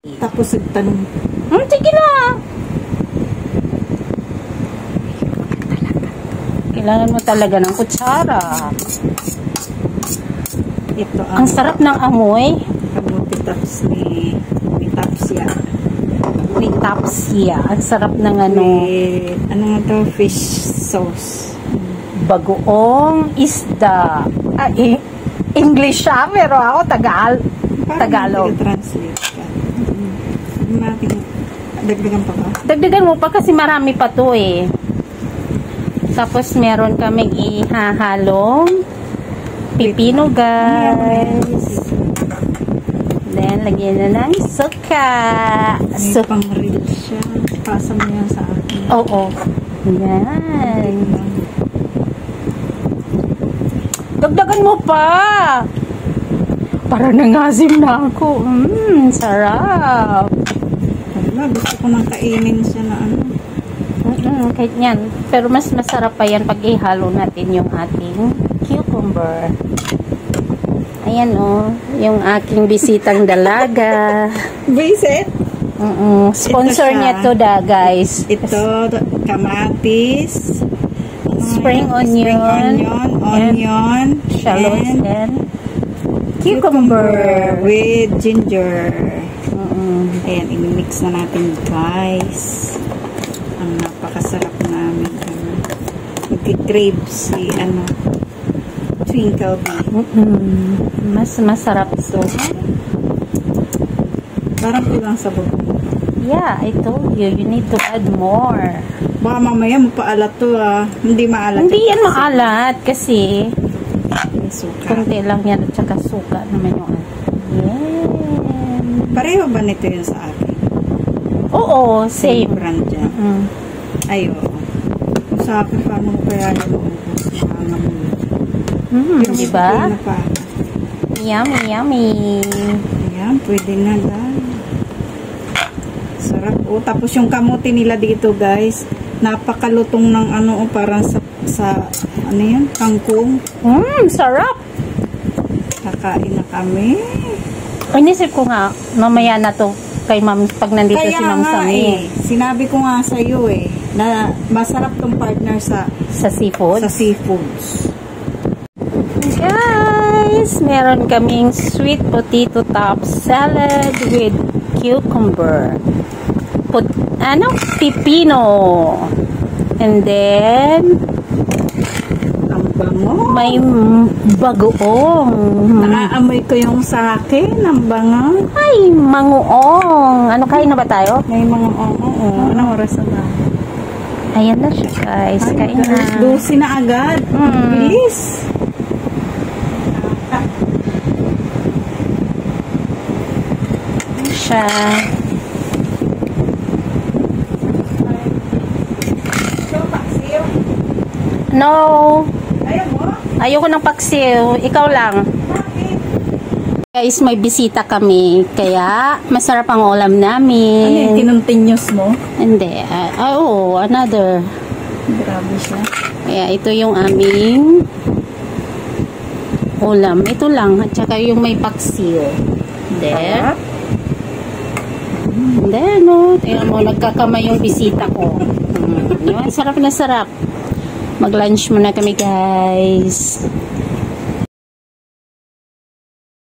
Tapos nagtanong. Sige na. Kailangan mo talaga ng kutsara. Ito Ang sarap ng amoy. kamuti tops ni Tapsia. Ni Tapsia. Ang sarap ng ano. Ano nga to? Fish sauce. Bagoong isda. English siya, pero ako Tagalog. Translate ka. Dagdagan pa ba? Dagdagan mo pa kasi marami pa to eh. Tapos meron kaming ihahalong pipino, guys. Then, lagyan na ng suka. May pang real siya. Pasa mo yan sa akin. Oo. Yan. Dagdagan mo pa. Para nangasim na ako. Sarap. Wala, gusto ko nang kainin siya na ano. Kahit yan. Pero mas masarap pa yan pag ihalo natin yung ating cucumber. Ayan yung aking bisitang dalaga. Visit? Sponsor niya to guys. Ito, kamatis. Spring onion, shallots, and cucumber with ginger. Ayan, i-mix na natin guys. Ang napakasarap namin. Mag-crave si Twinkle Bee. Mas masarap to. Parang kulang sa buko. Yeah, I told you need to add more. Baka mamaya magpaalat to Hindi maalat. Hindi yan maalat kasi suka. konti lang yan at saka suka naman yung Pareho ba nito yun sa akin? Oo, same brand dyan. Ay, oo. Kung sa akin, paano ko kaya naluubos? Diba? Yummy, yummy. Ayan, pwede na lang. Sarap. Tapos yung kamote nila dito, guys, napakalutong ng parang sa ano yan? Kangkong. Sarap. Kakain na kami. Inisip ko nga, mamaya na to kay ma'am pag nandito si Ma'am Sami. Sinabi ko nga sa iyo na masarap tong partner sa seafood. Sa seafoods. Guys, meron kaming sweet potato top salad with cucumber. Pipino. And then may bagoong. Naaamoy ko yung sa akin, ang bango. Ay, manguong. Kain na ba tayo? May manguong. Anong oras na ba? Ayan na siya, guys. Kain na. 12 na agad. Bilis. Siya. No. Ayoko ng paksiw. Ikaw lang. Guys, may bisita kami. Kaya, masarap ang ulam namin. Ano yung kinontinuous mo? Hindi. Another. Grabe siya. Kaya, ito yung aming ulam. Ito lang. At saka yung may paksiw. There. Then, tingnan mo, nagkakamay yung bisita ko. Sarap na sarap. Mag-lunch muna kami, guys.